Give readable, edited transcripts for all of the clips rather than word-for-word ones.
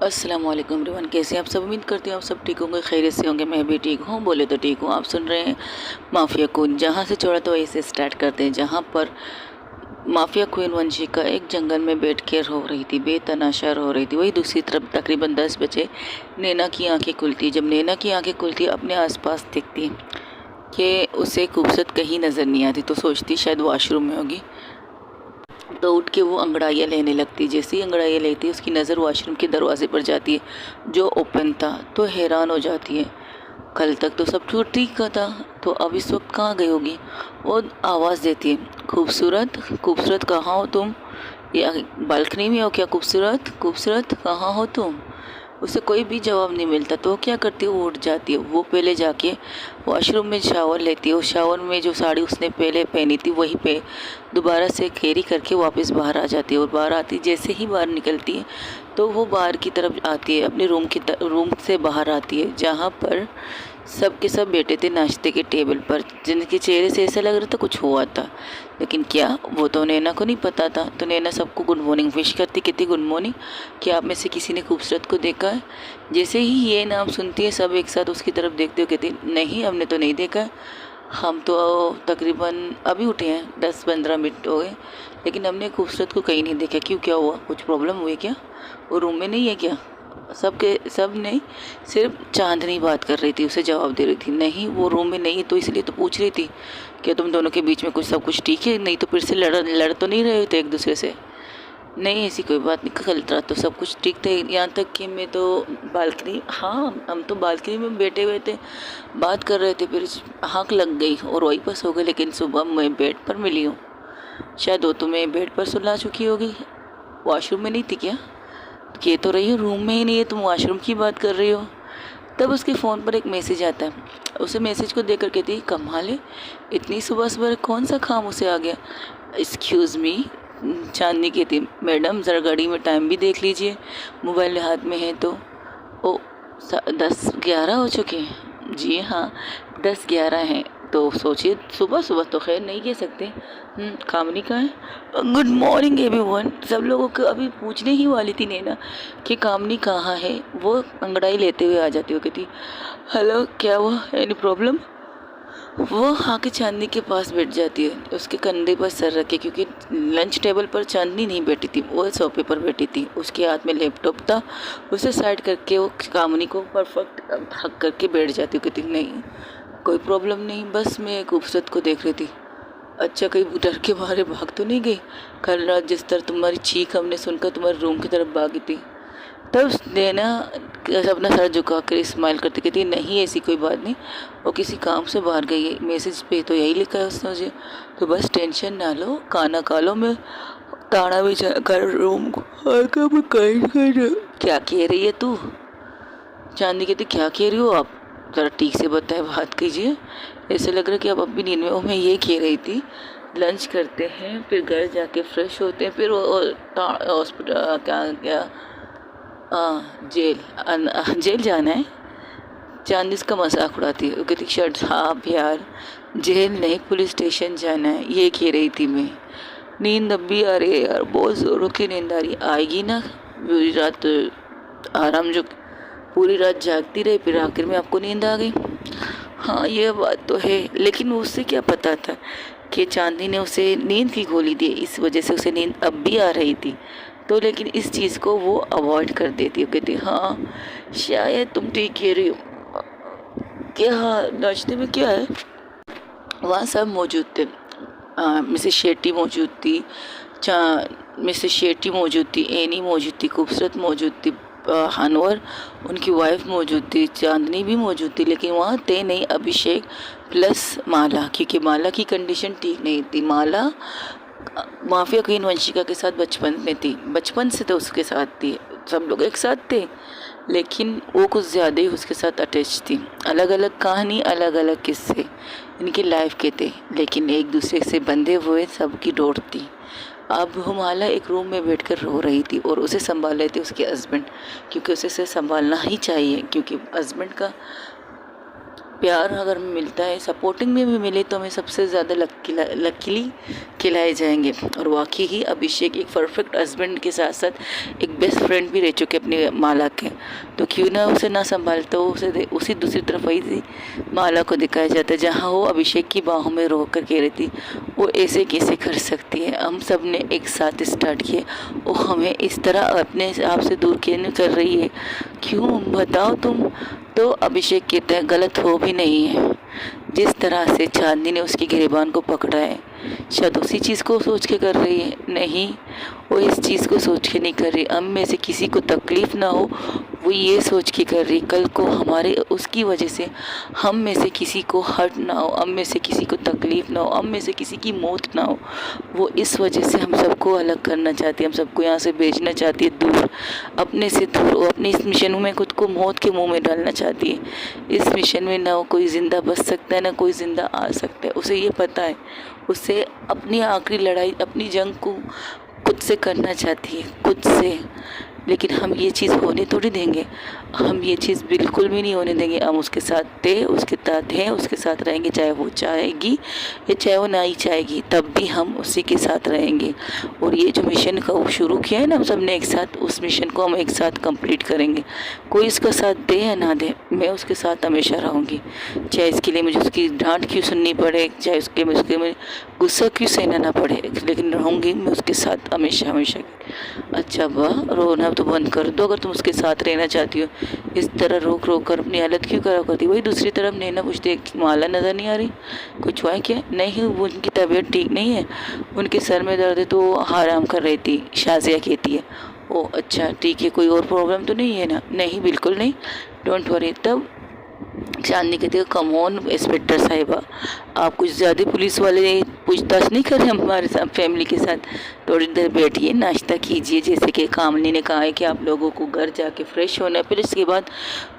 अस्सलाम वालेकुम एवरीवन, कैसे हैं आप सब। उम्मीद करते हैं आप सब ठीक होंगे, खैरियत से होंगे। मैं भी ठीक हूँ, बोले तो ठीक हूँ। आप सुन रहे हैं माफिया क्वीन। जहाँ से छोड़ा तो वहीं से स्टार्ट करते हैं, जहाँ पर माफिया क्वीन वंशिका एक जंगल में बैठ कर रो रही थी, बेतनाशा रो रही थी। वही दूसरी तरफ तकरीबन 10 बजे नैना की आंखें खुलती। जब नैना की आंखें खुलती, अपने आसपास देखती कि उसे खूबसूरत कहीं नज़र नहीं आती, तो सोचती शायद वॉशरूम में होगी। तो उठ के वो अंगड़ाइयाँ लेने लगती। जैसे ही अंगड़ाइयाँ लेती है, उसकी नज़र वॉशरूम के दरवाजे पर जाती है जो ओपन था। तो हैरान हो जाती है, कल तक तो सब कुछ ठीक का था, तो अब इस वक्त कहाँ गई होगी। वो आवाज़ देती है, खूबसूरत खूबसूरत कहाँ हो तुम, या बालकनी में हो क्या, खूबसूरत खूबसूरत कहाँ हो तुम। उसे कोई भी जवाब नहीं मिलता। तो वो क्या करती है, वो उठ जाती है। वो पहले जाके वॉशरूम में शावर लेती है। और शावर में जो साड़ी उसने पहले पहनी थी वही पे दोबारा से कैरी करके वापस बाहर आ जाती है। और बाहर आती, जैसे ही बाहर निकलती है तो वो बाहर की तरफ आती है, अपने रूम से बाहर आती है, जहाँ पर सब के सब बैठे थे नाश्ते के टेबल पर, जिनके चेहरे से ऐसा लग रहा था कुछ हुआ था। लेकिन क्या, वो तो नैना को नहीं पता था। तो नैना सबको गुड मॉर्निंग विश करती, कहती गुड मॉर्निंग, क्या आप में से किसी ने खूबसूरत को देखा है। जैसे ही ये नाम सुनती है, सब एक साथ उसकी तरफ देखते हुए कहती, नहीं हमने तो नहीं देखा। हम तो तकरीबन अभी उठे हैं, 10-15 मिनट हो गए, लेकिन हमने खूबसूरत को कहीं नहीं देखा। क्यों, क्या हुआ, कुछ प्रॉब्लम हुई क्या, वो रूम में नहीं है क्या। सब ने सिर्फ चांदनी बात कर रही थी, उसे जवाब दे रही थी, नहीं वो रूम में नहीं है। तो इसलिए तो पूछ रही थी कि तुम दोनों के बीच में कुछ सब कुछ ठीक है, नहीं तो फिर से लड़ तो नहीं रहे थे एक दूसरे से। नहीं ऐसी कोई बात नहीं, कल रात तो सब कुछ ठीक थे, यहाँ तक कि मैं तो बालकनी, हाँ हम तो बालकनी में बैठे हुए थे, बात कर रहे थे, फिर हाँक लग गई और वहीं पर सो गए। लेकिन सुबह मैं बेड पर मिली हूँ, शायद वो तुम्हें बेड पर सुला चुकी होगी। वॉशरूम में नहीं थी क्या, कह तो रही हो रूम में ही नहीं है, तुम वॉशरूम की बात कर रही हो। तब उसके फ़ोन पर एक मैसेज आता है। उसे मैसेज को देखकर कहती है, कमाल है, इतनी सुबह सुबह कौन सा काम उसे आ गया। एक्सक्यूज़ मी, चांदनी कहती, मैडम ज़रा घड़ी में टाइम भी देख लीजिए, मोबाइल हाथ में है तो। ओ 10-11 हो चुके हैं। जी हाँ, 10-11 हैं। तो सोचिए, सुबह सुबह तो खैर नहीं कह सकते। कामनी का है। Good morning everyone. सब लोगों को अभी पूछने ही वाली थी नैना कि कामनी कहाँ है। वो अंगड़ाई लेते हुए आ जाती हो, कहती हेलो क्या हुआ, एनी प्रॉब्लम। वो आके चांदनी के पास बैठ जाती है, उसके कंधे पर सर रखे, क्योंकि लंच टेबल पर चांदनी नहीं बैठी थी, वो सोफे पर बैठी थी। उसके हाथ में लैपटॉप था, उसे साइड करके वो कामनी को परफेक्ट हक करके बैठ जाती है। कहती नहीं कोई प्रॉब्लम नहीं, बस मैं खूबसूरत को देख रही थी। अच्छा, कहीं डर के मारे भाग तो नहीं गई, कल रात जिस तरह तुम्हारी चीख हमने सुनकर तुम्हारे रूम की तरफ भागी थी। तब नैना अपना सर झुका कर स्माइल करती कहती, नहीं ऐसी कोई बात नहीं, वो किसी काम से बाहर गई है, मैसेज पे तो यही लिखा है उसने मुझे। तो बस टेंशन ना लो, खाना खा लो, मैं ताड़ा भी कर रूम को आकर मैं कर। क्या कह रही है तू। चांदी कहती, क्या कह रही हो आप, ज़रा ठीक से बताए, बात कीजिए, ऐसे लग रहा है कि आप अब भी नींद में हो। मैं ये कह रही थी, लंच करते हैं, फिर घर जाके फ्रेश होते हैं, फिर हॉस्पिटल क्या क्या जेल जाना है। चांदी इसका मजाक उड़ाती है, वो कहती शर्ट, हाँ यार जेल नहीं पुलिस स्टेशन जाना है, ये कह रही थी मैं। नींद अब भी आ रही है यार, बहुत ज़ोरों की नींद आ रही है, आएगी ना। पूरी रात आराम, जो पूरी रात जागती रही, फिर आखिर में आपको नींद आ गई। हाँ ये बात तो है, लेकिन उससे क्या पता था कि चांदनी ने उसे नींद की गोली दी, इस वजह से उसे नींद अब भी आ रही थी। तो लेकिन इस चीज़ को वो अवॉइड कर देती है, कहती हाँ शायद तुम ठीक कह रही हो। क्या, हाँ नाश्ते में क्या है। वहाँ सब मौजूद थे, मिसेस शेट्टी मौजूद थी, चा मिसेस शेट्टी मौजूद थी, एनी मौजूद थी, खूबसूरत मौजूद थी, हानवर उनकी वाइफ मौजूद थी, चांदनी भी मौजूद थी। लेकिन वहाँ थे नहीं अभिषेक प्लस माला, क्योंकि माला की कंडीशन ठीक नहीं थी। माला माफिया क्वीन वंशिका के साथ बचपन में थी, बचपन से तो उसके साथ थी, सब लोग एक साथ थे, लेकिन वो कुछ ज़्यादा ही उसके साथ अटैच थी। अलग अलग कहानी, अलग अलग किस्से इनकी लाइफ के थे, लेकिन एक दूसरे से बंधे हुए सबकी डोर थी। अब हुमाला एक रूम में बैठकर रो रही थी और उसे संभाल रहे थे उसके हस्बैंड, क्योंकि उसे संभालना ही चाहिए, क्योंकि हस्बैंड का प्यार अगर मिलता है, सपोर्टिंग में भी मिले तो हमें सबसे ज़्यादा लकीली खिलाए जाएंगे। और वाकई ही अभिषेक एक परफेक्ट हस्बैंड के साथ साथ एक बेस्ट फ्रेंड भी रह चुके अपनी माला के, तो क्यों ना उसे ना संभाल, तो उसी दूसरी तरफ वही थी माला को दिखाया जाता है जहाँ वो अभिषेक की बाहों में रो कर कह रही थी वो ऐसे कैसे कर सकती है, हम सब ने एक साथ स्टार्ट किए, वो हमें इस तरह अपने आप से दूर क्यों कर रही है, क्यों बताओ तुम। तो अभिषेक कहता है गलत हो भी नहीं है, जिस तरह से चांदनी ने उसकी गिरेबान को पकड़ा है शायद उसी चीज़ को सोच के कर रही है, नहीं वो इस चीज़ को सोच के नहीं कर रही, हम में से किसी को तकलीफ़ ना हो वो ये सोच के कर रही, कल को हमारे उसकी वजह से हम में से किसी को हर्ट ना हो, हम में से किसी को तकलीफ़ ना हो, हम में से किसी की मौत ना हो, वो इस वजह से हम सबको अलग करना चाहती है, हम सबको यहाँ से भेजना चाहती है दूर, अपने से दूर, वो अपने इस मिशन में खुद को मौत के मुंह में डालना चाहती है। इस मिशन में ना कोई ज़िंदा बच सकता है ना कोई ज़िंदा आ सकता है, उसे ये पता है, उसे अपनी आखिरी लड़ाई अपनी जंग को खुद से करना चाहती है, खुद से। लेकिन हम ये चीज़ होने थोड़ी देंगे, हम ये चीज़ बिल्कुल भी नहीं होने देंगे, हम उसके साथ थे, उसके साथ हैं, उसके साथ रहेंगे, चाहे वो चाहेगी या चाहे वो ना ही चाहेगी, तब भी हम उसी के साथ रहेंगे। और ये जो मिशन का वो शुरू किया है ना हम सब ने एक साथ, उस मिशन को हम एक साथ कंप्लीट करेंगे, कोई इसका साथ दे या ना दे, मैं उसके साथ हमेशा रहूँगी, चाहे इसके लिए मुझे उसकी डांट क्यों सुननी पड़े, चाहे उसके में गुस्सा क्यों सहना ना पड़े, लेकिन रहूँगी मैं उसके साथ हमेशा हमेशा। अच्छा वाह, रोना तो बंद कर दो अगर तुम उसके साथ रहना चाहती हो, इस तरह रोक रोक कर अपनी हालत क्यों खराब करती। वही दूसरी तरफ नैना पूछती है माला नज़र नहीं आ रही, कुछ हुआ है क्या। नहीं वो उनकी तबीयत ठीक नहीं है, उनके सर में दर्द है तो वो आराम कर रही थी, शाजिया कहती है। ओ अच्छा ठीक है, कोई और प्रॉब्लम तो नहीं है ना। नहीं बिल्कुल नहीं, डोंट वरी। तब चांदनी कहती है कम ऑन इंस्पेक्टर साहिबा, आप कुछ ज़्यादा पुलिस वाले पूछताछ नहीं कर रहे हमारे साथ फैमिली के साथ, थोड़ी देर बैठिए नाश्ता कीजिए, जैसे कि कामनी ने कहा है कि आप लोगों को घर जाके फ्रेश होना है, फिर इसके बाद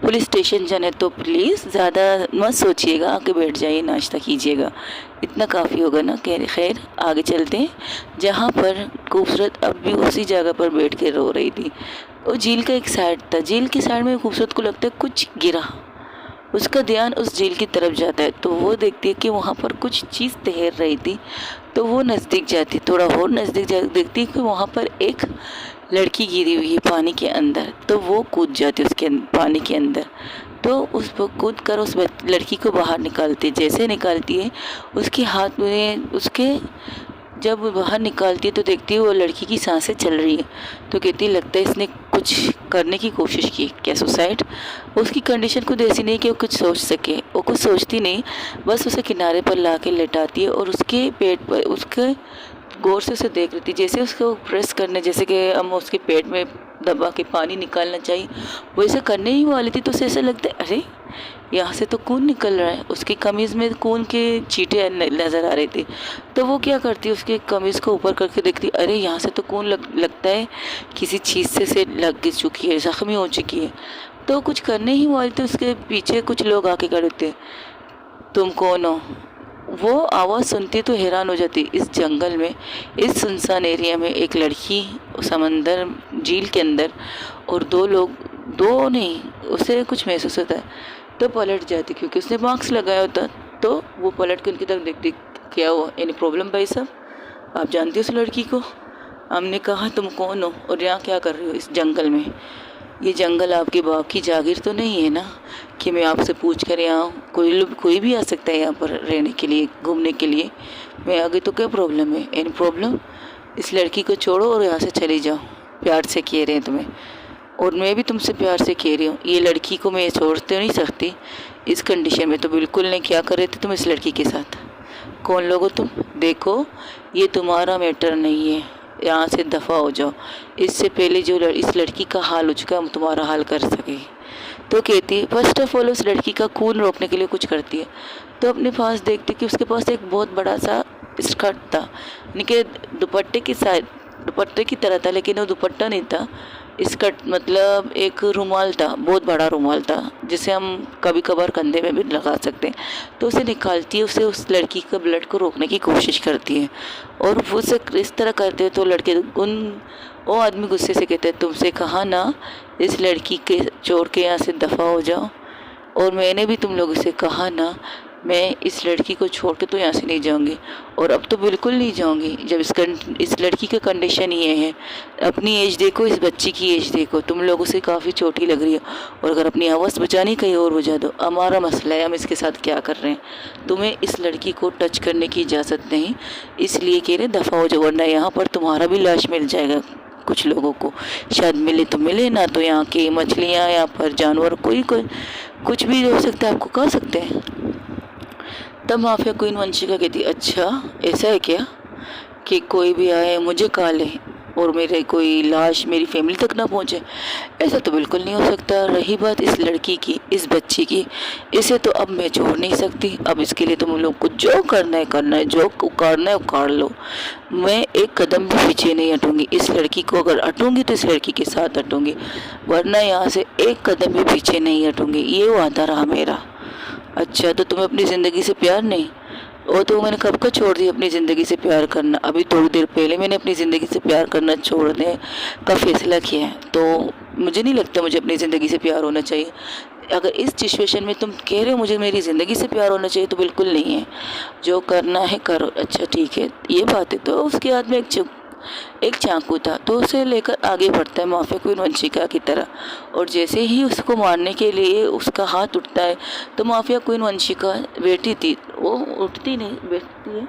पुलिस स्टेशन जाना है, तो प्लीज़ ज़्यादा मत सोचिएगा, आके बैठ जाइए नाश्ता कीजिएगा, इतना काफ़ी होगा ना। खैर आगे चलते हैं, जहाँ पर खूबसूरत अब भी उसी जगह पर बैठ के रो रही थी। वो झील का एक साइड था, झील के साइड में खूबसूरत को लगता है कुछ गिरा, उसका ध्यान उस झील की तरफ जाता है, तो वो देखती है कि वहाँ पर कुछ चीज़ तैर रही थी, तो वो नज़दीक जाती, थोड़ा और नज़दीक जा देखती है कि वहाँ पर एक लड़की गिरी हुई है पानी के अंदर, तो वो कूद जाती है उसके पानी के अंदर, तो उस पर कूद कर उस लड़की को बाहर निकालती है। जैसे निकालती है उसके हाथ में उसके जब बाहर निकालती है तो देखती है वो लड़की की सांसें चल रही है, तो कहती है लगता है इसने कुछ करने की कोशिश की, क्या सुसाइड। उसकी कंडीशन खुद ऐसी नहीं कि वो कुछ सोच सके, वो कुछ सोचती नहीं, बस उसे किनारे पर ला के लेटाती है और उसके पेट पर उसके गौर से उसे देख रही थी, जैसे उसको प्रेस करने, जैसे कि हम उसके पेट में दबा के पानी निकालना चाहिए वैसे करने ही वाली थी, तो उसे ऐसा लगता है अरे यहाँ से तो खून निकल रहा है, उसकी कमीज़ में खून के चीटे नज़र आ रहे थे, तो वो क्या करती है उसके कमीज़ को ऊपर करके देखती अरे यहाँ से तो खून लगता है किसी चीज़ से लग चुकी है, ज़ख्मी हो चुकी है, तो कुछ करने ही वाली थी, उसके पीछे कुछ लोग आके खड़े थे। तुम कौन हो। वो आवाज़ सुनती तो हैरान हो जाती, इस जंगल में इस सुनसान एरिया में एक लड़की समंदर झील के अंदर और दो लोग, दो नहीं, उसे कुछ महसूस होता है, तो पलट जाती क्योंकि उसने मास्क लगाया होता, तो वो पलट के उनकी तरफ देखती, क्या हुआ, एनी प्रॉब्लम भाई साहब, आप जानती हो उस लड़की को। हमने कहा तुम कौन हो और यहाँ क्या कर रही हो इस जंगल में, ये जंगल आपके बाप की जागीर तो नहीं है ना कि मैं आपसे पूछ कर यहाँ कोई भी आ सकता है यहाँ पर रहने के लिए, घूमने के लिए, मैं आगे तो क्या प्रॉब्लम है, एनी प्रॉब्लम। इस लड़की को छोड़ो और यहाँ से चली जाओ, प्यार से कह रहे हैं तुम्हें, और मैं भी तुमसे प्यार से कह रही हूँ, ये लड़की को मैं छोड़ तो नहीं सकती इस कंडीशन में, तो बिल्कुल नहीं। क्या कर रहे थे तुम इस लड़की के साथ, कौन लोग हो तुम, देखो ये तुम्हारा मैटर नहीं है, यहाँ से दफ़ा हो जाओ, इससे पहले जो इस लड़की का हाल हो चुका हम तुम्हारा हाल कर सके। तो कहती है फर्स्ट ऑफ ऑल उस लड़की का खून रोकने के लिए कुछ करती है, तो अपने पास देखती कि उसके पास एक बहुत बड़ा सा स्कर्ट था, यानी कि दुपट्टे की तरह था, लेकिन वो दुपट्टा नहीं था, स्कर्ट मतलब एक रुमाल था, बहुत बड़ा रुमाल था, जिसे हम कभी कभार कंधे में भी लगा सकते हैं। तो उसे निकालती है, उसे उस लड़की का ब्लड को रोकने की कोशिश करती है, और वो उसे इस तरह करते हैं तो लड़के वो आदमी गुस्से से कहते हैं तुमसे कहा ना इस लड़की के छोड़ के यहाँ से दफ़ा हो जाओ, और मैंने भी तुम लोगों से कहा ना, मैं इस लड़की को छोड़ के तो यहाँ से नहीं जाऊँगी, और अब तो बिल्कुल नहीं जाऊँगी। जब इस लड़की का कंडीशन ये है, अपनी एज देखो, इस बच्ची की एज देखो, तुम लोगों से काफ़ी छोटी लग रही है, और अगर अपनी आवाज़ बचानी कहीं और बजा दो, हमारा मसला है हम इसके साथ क्या कर रहे हैं। तुम्हें इस लड़की को टच करने की इजाज़त नहीं, इसलिए कह रहे दफ़ा हो जाओ, वरना यहाँ पर तुम्हारा भी लाश मिल जाएगा। कुछ लोगों को शायद मिले तो मिले, ना तो यहाँ की मछलियाँ, यहाँ पर जानवर, कोई कुछ भी हो सकता है, आपको कह सकते हैं। तब माफिया क्वीन वंशिका कहती, अच्छा ऐसा है क्या कि कोई भी आए मुझे खा ले और मेरे कोई लाश मेरी फैमिली तक ना पहुंचे? ऐसा तो बिल्कुल नहीं हो सकता। रही बात इस लड़की की, इस बच्ची की, इसे तो अब मैं छोड़ नहीं सकती। अब इसके लिए तुम लोग को जो करना है, जो उखाड़ना है उखाड़ लो। मैं एक कदम भी पीछे नहीं हटूंगी। इस लड़की को अगर हटूंगी तो इस लड़की के साथ हटूंगी, वरना यहाँ से एक कदम भी पीछे नहीं हटूंगी। ये वादा रहा मेरा। अच्छा, तो तुम्हें अपनी ज़िंदगी से प्यार नहीं? वो तो मैंने कब का छोड़ दिया अपनी ज़िंदगी से प्यार करना। अभी थोड़ी देर पहले मैंने अपनी ज़िंदगी से प्यार करना छोड़ने का फैसला किया है। तो मुझे नहीं लगता मुझे अपनी ज़िंदगी से प्यार होना चाहिए। अगर इस सिचुएशन में तुम कह रहे हो मुझे मेरी ज़िंदगी से प्यार होना चाहिए, तो बिल्कुल नहीं है। जो करना है करो। अच्छा ठीक है, ये बात है। तो उसके हाथ में एक चाकू था, तो उसे लेकर आगे बढ़ता है माफिया क्वीन वंशिका की तरह, और जैसे ही उसको मारने के लिए उसका हाथ उठता है, तो माफिया क्वीन वंशिका बैठी थी, वो उठती नहीं, बैठती है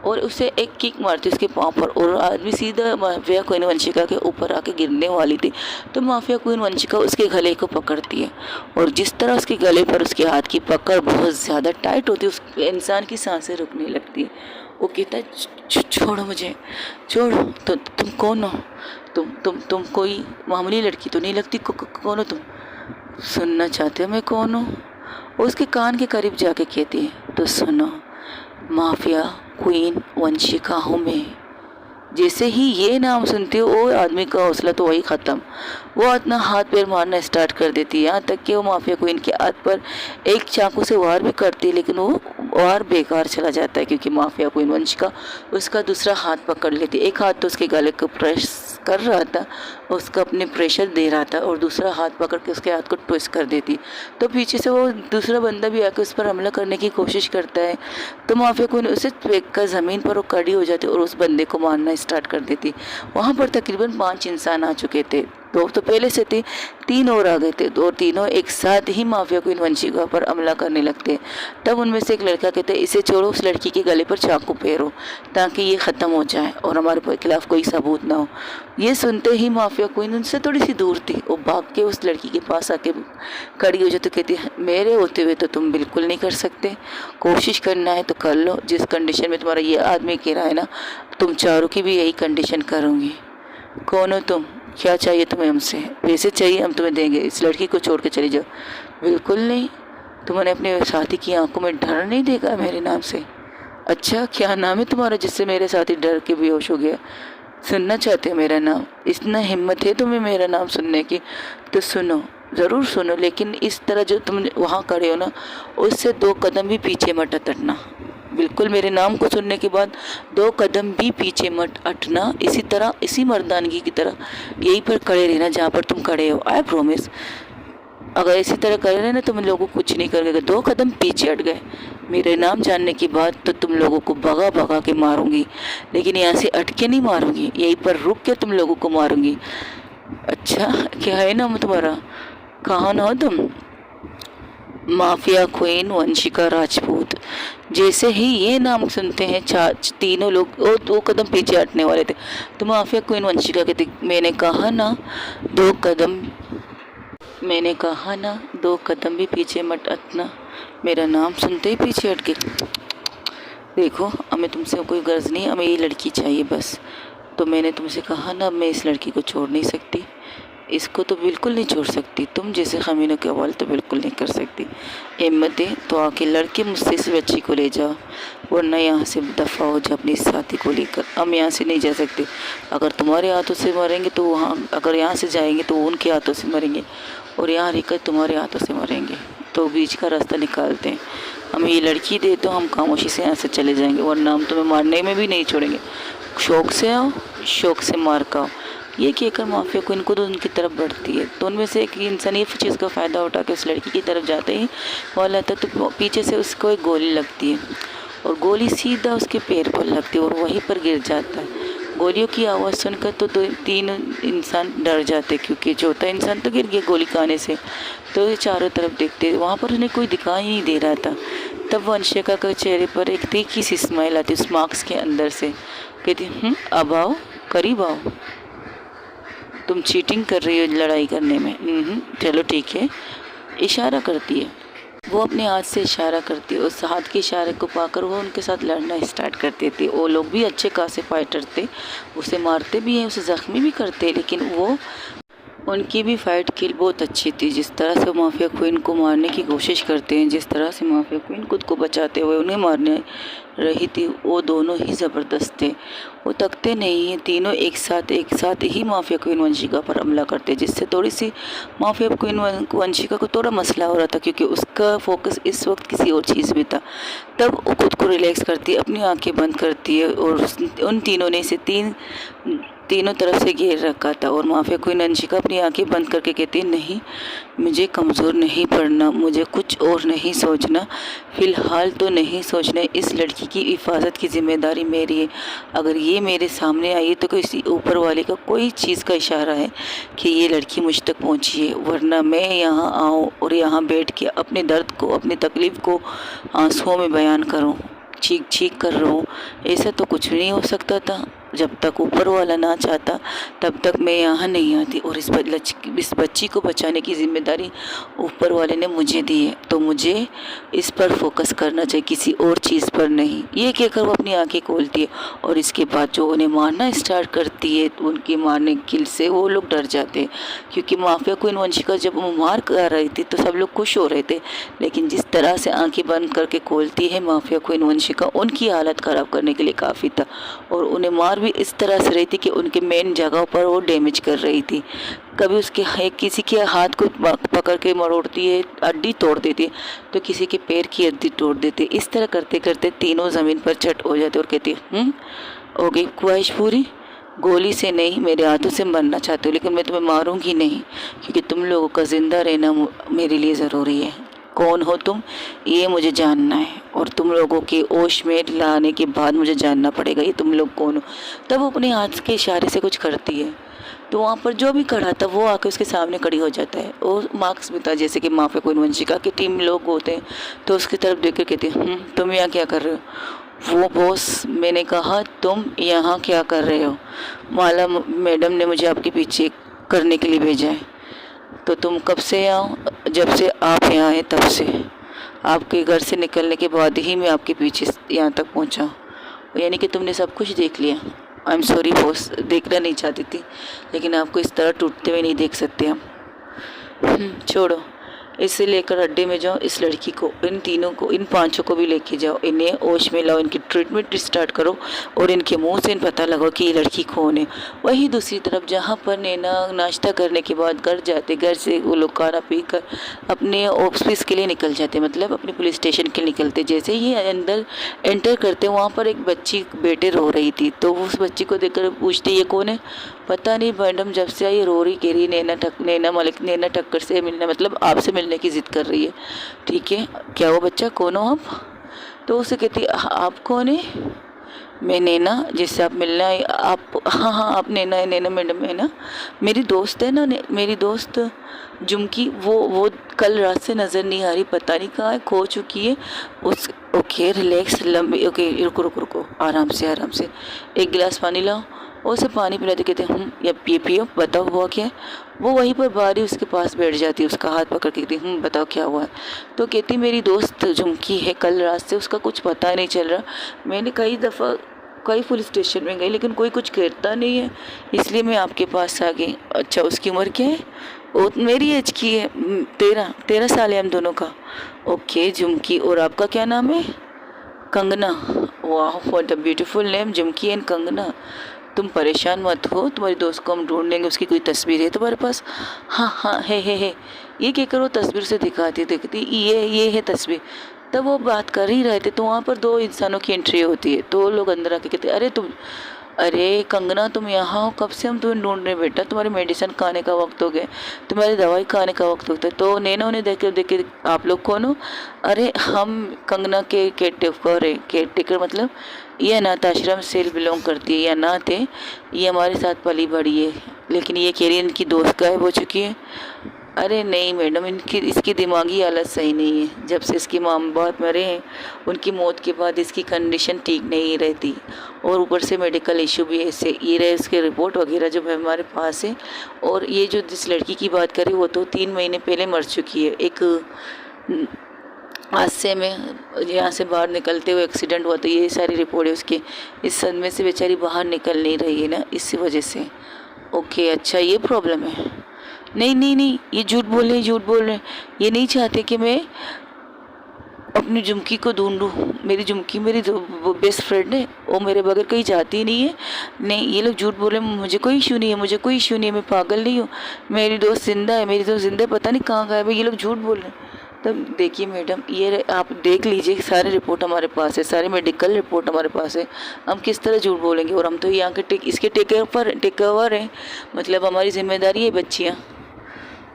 और उसे एक किक मारती है उसके पाँव पर, और आदमी सीधा माफिया क्वीन वंशिका के ऊपर आके गिरने वाली थी। तो माफिया क्वीन वंशिका उसके गले को पकड़ती है, और जिस तरह उसके गले पर उसके हाथ की पकड़ बहुत ज़्यादा टाइट होती है, उस इंसान की सांसें रुकने लगती है। वो कहता है छोड़ो मुझे, छोड़ो। तो तुम कौन हो? तुम कोई मामूली लड़की तो नहीं लगती। कौन हो तुम? सुनना चाहते हो मैं कौन हूँ? उसके कान के करीब जाके कहती है, तो सुनो, माफिया क्वीन वंशिका हूँ मैं। जैसे ही ये नाम सुनते हो, वो आदमी का हौसला तो वही ख़त्म। वो अपना हाथ पैर मारना स्टार्ट कर देती है, यहाँ तक कि वो माफिया क्वीन के हाथ पर एक चाकू से वार भी करती है, लेकिन वो वार बेकार चला जाता है, क्योंकि माफिया क्वीन वंशिका उसका दूसरा हाथ पकड़ लेती है। एक हाथ तो उसके गले को प्रेस कर रहा था, उसका अपने प्रेशर दे रहा था, और दूसरा हाथ पकड़ के उसके हाथ को ट्विस्ट कर देती। तो पीछे से वो दूसरा बंदा भी आकर उस पर हमला करने की कोशिश करता है, तो माफिया क्वीन उसे फेंक कर ज़मीन पर वो खड़ी हो जाती और उस बंदे को मारना स्टार्ट कर देती। वहाँ पर तकरीबन 5 इंसान आ चुके थे। 2 तो पहले से थे, 3 और आ गए थे, और तीनों एक साथ ही माफिया क्वीन वंशिका पर हमला करने लगते। तब उनमें से एक लड़का कहते, इसे छोड़ो, उस लड़की के गले पर चाकू फेरो ताकि ये ख़त्म हो जाए और हमारे खिलाफ कोई सबूत ना हो। ये सुनते ही माफिया क्वीन उनसे थोड़ी सी दूर थी, वो भाग के उस लड़की के पास आके खड़ी हो जाती, कहती मेरे होते हुए तो तुम बिल्कुल नहीं कर सकते, कोशिश करना है तो कर लो। जिस कंडीशन में तुम्हारा ये आदमी कह रहा है ना, तुम चारों की भी यही कंडीशन करूँगी। कौन हो तुम? क्या चाहिए तुम्हें हमसे? पैसे चाहिए, हम तुम्हें देंगे। इस लड़की को छोड़ के चली जाओ। बिल्कुल नहीं। तुमने अपने साथी की आंखों में डर नहीं देखा मेरे नाम से? अच्छा, क्या नाम है तुम्हारा जिससे मेरे साथी डर के बेहोश हो गया? सुनना चाहते हो मेरा नाम? इतना हिम्मत है तुम्हें मेरा नाम सुनने की? तो सुनो, ज़रूर सुनो, लेकिन इस तरह जो तुम वहाँ खड़े हो ना, उससे 2 कदम भी पीछे मत हटना। बिल्कुल मेरे नाम को सुनने के बाद 2 कदम भी पीछे मत हटना। इसी तरह, इसी मर्दानगी की तरह यहीं पर खड़े रहना जहाँ पर तुम खड़े हो। आई प्रॉमिस, अगर इसी तरह कर रहे ना तो मैं लोगों को कुछ नहीं करेगा। 2 कदम पीछे हट गए मेरे नाम जानने के बाद तो तुम लोगों को भगा भगा के मारूंगी, लेकिन यहाँ से अटके नहीं मारूंगी, यहीं पर रुक के तुम लोगों को मारूंगी। अच्छा, क्या है नाम तुम्हारा? कहाँ ना हो तुम? Mafia queen Vanshika Rajput. जैसे ही ये नाम सुनते हैं तीनों लोग वो 2 कदम पीछे हटने वाले थे, तो माफिया क्वीन वंशिका कहती, मैंने कहा ना 2 कदम भी पीछे मत हटना। मेरा नाम सुनते ही पीछे हट गए। देखो, हमें तुमसे कोई गर्ज नहीं, हमें ये लड़की चाहिए बस। तो मैंने तुमसे कहा ना, मैं इस लड़की को छोड़ नहीं सकती, इसको तो बिल्कुल नहीं छोड़ सकती। तुम जैसे खमीनों के हवाले तो बिल्कुल नहीं कर सकती। हिम्मत है तो आके लड़के मुझसे इस बच्ची को ले जाओ, वरना यहाँ से दफ़ा हो जाओ अपनी साथी को लेकर। हम यहाँ से नहीं जा सकते। अगर तुम्हारे हाथों से मरेंगे तो वहाँ, अगर यहाँ से जाएंगे तो उनके हाथों से मरेंगे, और यहाँ रहकर तुम्हारे हाथों से मरेंगे। तो बीच का रास्ता निकालते हैं। हमें ये लड़की दे तो हम खामोशी से यहाँ से चले जाएंगे, वरना हम तुम्हें मारने में भी नहीं छोड़ेंगे। शौक़ से आओ, शौक़ से मार खाओ। ये कहकर माफिया क्वीन खुद उनकी तरफ बढ़ती है। तो उनमें से एक इंसान ये चीज़ का फ़ायदा उठा के उस लड़की की तरफ जाते ही कॉल आता है, तो पीछे से उसको एक गोली लगती है और गोली सीधा उसके पैर पर लगती है और वहीं पर गिर जाता है। गोलियों की आवाज़ सुनकर तो तीन इंसान डर जाते, क्योंकि चौथा इंसान तो गिर गया गोली खाने से। तो ये चारों तरफ देखते, वहाँ पर उन्हें कोई दिखाई नहीं दे रहा था। तब वंशिका के चेहरे पर एक तीखी सी स्माइल आती उस मास्क के अंदर से। कहती, अब आओ, करीब आओ, तुम चीटिंग कर रही हो लड़ाई करने में। चलो ठीक है। इशारा करती है, वो अपने हाथ से इशारा करती है। उस हाथ के इशारे को पाकर वो उनके साथ लड़ना स्टार्ट करती थी। वो लोग भी अच्छे खासे फाइटर थे, उसे मारते भी हैं, उसे ज़ख्मी भी करते हैं, लेकिन वो उनकी भी फाइट किल बहुत अच्छी थी। जिस तरह से माफिया क्वीन को मारने की कोशिश करते हैं, जिस तरह से माफिया क्वीन खुद को बचाते हुए उन्हें मारने रही थी, वो दोनों ही ज़बरदस्त थे। वो थकते नहीं हैं, तीनों एक साथ ही माफिया क्वीन वंशिका पर हमला करते, जिससे थोड़ी सी माफिया क्वीन वंशिका को थोड़ा मसला हो रहा था, क्योंकि उसका फोकस इस वक्त किसी और चीज़ में था। तब वो खुद को रिलैक्स करती है, अपनी आंखें बंद करती है और उन तीनों ने इसे तीनों तरफ से घेर रखा था। और माफिया क्वीन वंशिका अपनी आंखें बंद करके कहती है, नहीं, मुझे कमज़ोर नहीं पड़ना, मुझे कुछ और नहीं सोचना, फ़िलहाल तो नहीं सोचना। इस लड़की की हिफाजत की जिम्मेदारी मेरी है। अगर ये मेरे सामने आई तो किसी ऊपर वाले का कोई चीज़ का इशारा है कि ये लड़की मुझ तक पहुंची है, वरना मैं यहाँ आऊँ और यहाँ बैठ के अपने दर्द को, अपनी तकलीफ़ को आंसुओं में बयान करूँ, चीख चीख कर रहा हूँ। ऐसा तो कुछ नहीं हो सकता था। जब तक ऊपर वाला ना चाहता तब तक मैं यहाँ नहीं आती, और इस बच्ची को बचाने की जिम्मेदारी ऊपर वाले ने मुझे दी है, तो मुझे इस पर फोकस करना चाहिए, किसी और चीज़ पर नहीं। ये कहकर वो अपनी आंखें खोलती है और इसके बाद जो उन्हें मारना स्टार्ट करती है, तो उनके मारने किल से वो लोग डर जाते हैं। क्योंकि माफिया क्वीन वंशिका जब वो मार कर रही थी तो सब लोग खुश हो रहे थे, लेकिन जिस तरह से आंखें बंद करके खोलती है माफिया क्वीन वंशिका, उनकी हालत ख़राब करने के लिए काफ़ी था। और उन्हें मार भी इस तरह से रही थी कि उनके मेन जगह पर वो डैमेज कर रही थी। कभी उसके किसी के हाथ को पकड़ के मरोड़ती है, हड्डी तोड़ देती है, तो किसी के पैर की हड्डी तोड़ देती है। इस तरह करते करते तीनों ज़मीन पर चट हो जाते और कहती हो गई ख्वाहिश पूरी, गोली से नहीं, मेरे हाथों से मरना चाहते हो, लेकिन मैं तुम्हें मारूंगी नहीं, क्योंकि तुम लोगों का ज़िंदा रहना मेरे लिए ज़रूरी है। कौन हो तुम, ये मुझे जानना है, और तुम लोगों के होश में लाने के बाद मुझे जानना पड़ेगा ये तुम लोग कौन हो। तब वो अपने हाथ के इशारे से कुछ करती है, तो वहाँ पर जो भी खड़ा था वो आके उसके सामने खड़ी हो जाता है। और मार्क्स भी था, जैसे कि माफिया क्वीन वंशिका की टीम लोग होते हैं, तो उसकी तरफ देख कर कहते हैं, तुम यहाँ क्या कर रहे हो। वो बॉस, मैंने कहा तुम यहाँ क्या कर रहे हो, माला मैडम ने मुझे आपके पीछे करने के लिए भेजा है। तो तुम कब से आओ, जब से आप यहाँ आए तब से, आपके घर से निकलने के बाद ही मैं आपके पीछे यहाँ तक पहुँचा। यानी कि तुमने सब कुछ देख लिया। आई एम सॉरी बॉस, देखना नहीं चाहती थी, लेकिन आपको इस तरह टूटते हुए नहीं देख सकते हम। छोड़ो, इसे लेकर अड्डे में जाओ, इस लड़की को, इन तीनों को, इन पांचों को भी लेके जाओ, इन्हें होश में लाओ, इनकी ट्रीटमेंट स्टार्ट करो और इनके मुंह से पता लगाओ कि ये लड़की कौन है। वहीं दूसरी तरफ जहाँ पर नैना नाश्ता करने के बाद घर जाते, घर से वो लोग खाना पी कर अपने ऑफिस के लिए निकल जाते, मतलब अपने पुलिस स्टेशन के लिए निकलते। जैसे ही अंदर एंटर करते वहाँ पर एक बच्ची बेटे रो रही थी, तो उस बच्ची को देखकर पूछते ये कौन है। पता नहीं मैडम, जब से आई रो रही, कह रही नैना टक्कर से मिलना, मतलब आपसे मिलने की ज़िद कर रही है। ठीक है, क्या वो बच्चा, कौन हो आप। तो उसे कहती आप कौन है। मैं नैना, जिससे आप मिलना है। आप, हाँ आप नैना है, नैना मैडम है ना, मेरी दोस्त है ना, मेरी दोस्त झुमकी, वो कल रात से नज़र नहीं आ रही, पता नहीं कहाँ है, खो चुकी है। उस ओके रिलैक्स, लंबी, ओके रुको, आराम से, एक गिलास पानी लाओ। और उसे पानी पिलाते कहते या पियो, बताओ हुआ क्या है। वो वहीं पर बारी उसके पास बैठ जाती है, उसका हाथ पकड़ के कहती बताओ क्या हुआ है। तो कहती मेरी दोस्त झुमकी है, कल रात से उसका कुछ पता नहीं चल रहा। मैंने कई पुलिस स्टेशन में गई, लेकिन कोई कुछ कहता नहीं है, इसलिए मैं आपके पास आ गई। अच्छा, उसकी उम्र क्या है। वो मेरी एज की है, 13 साल है हम दोनों का। ओके झुमकी, और आपका क्या नाम है। कंगना। वाह, what a beautiful name, Jhumki and Kangana. तुम परेशान मत हो, तुम्हारी दोस्त को हम ढूंढ लेंगे। उसकी कोई तस्वीर है तुम्हारे पास। हाँ है। ये कहकर वो तस्वीर से दिखाती ये है तस्वीर। तब वो बात कर ही रहे थे, तो वहाँ पर 2 इंसानों की एंट्री होती है। तो लोग अंदर आके कहते अरे अरे कंगना, तुम यहाँ हो? कब से हम तुम्हें ढूंढ रहे हैं बेटा, तुम्हारी मेडिसिन खाने का वक्त हो गया, तुम्हारी दवाई खाने का वक्त हो गया। तो नैना उन्हें देखे देखे, आप लोग कौन हो? अरे हम कंगना के केयर है। केयर टेकर मतलब ये अनाथ आश्रम से बिलोंग करती है, ये अनाथ है, ये हमारे साथ पली बड़ी है, लेकिन ये कह रही है इनकी दोस्त गायब हो चुकी है। अरे नहीं मैडम, इनकी इसकी दिमागी हालत सही नहीं है। जब से इसके माँ बाप मरे हैं, उनकी मौत के बाद इसकी कंडीशन ठीक नहीं रहती, और ऊपर से मेडिकल इशू भी है इससे। ये रहे इसके रिपोर्ट वगैरह जो है हमारे पास है। और ये जो जिस लड़की की बात करें वो तो 3 महीने पहले मर चुकी है। एक हादसे में यहाँ से बाहर निकलते हुए एक्सीडेंट हुआ, तो ये सारी रिपोर्ट है उसकी। इस सदमे से बेचारी बाहर निकल नहीं रही है ना, इसी वजह से। ओके, अच्छा ये प्रॉब्लम है। नहीं नहीं नहीं, ये झूठ बोल रहे हैं, झूठ बोल रहे हैं। ये नहीं चाहते कि मैं अपनी झुमकी को ढूंढूं। मेरी झुमकी मेरी बेस्ट फ्रेंड है, वो मेरे बगैर कहीं जाती ही नहीं है। नहीं, ये लोग झूठ बोल रहे हैं। मुझे कोई इशू नहीं है, मुझे कोई इशू नहीं है, मैं पागल नहीं हूँ। मेरी दोस्त जिंदा है, मेरी दोस्त जिंदा है, पता नहीं कहाँ गायब है। ये लोग झूठ बोल रहे हैं। तब देखिए मैडम, ये आप देख लीजिए, सारे रिपोर्ट हमारे पास है, सारे मेडिकल रिपोर्ट हमारे पास है। हम किस तरह झूठ बोलेंगे? और हम तो यहाँ के इसके टेक ओवर हैं, मतलब हमारी जिम्मेदारी है बच्चियाँ।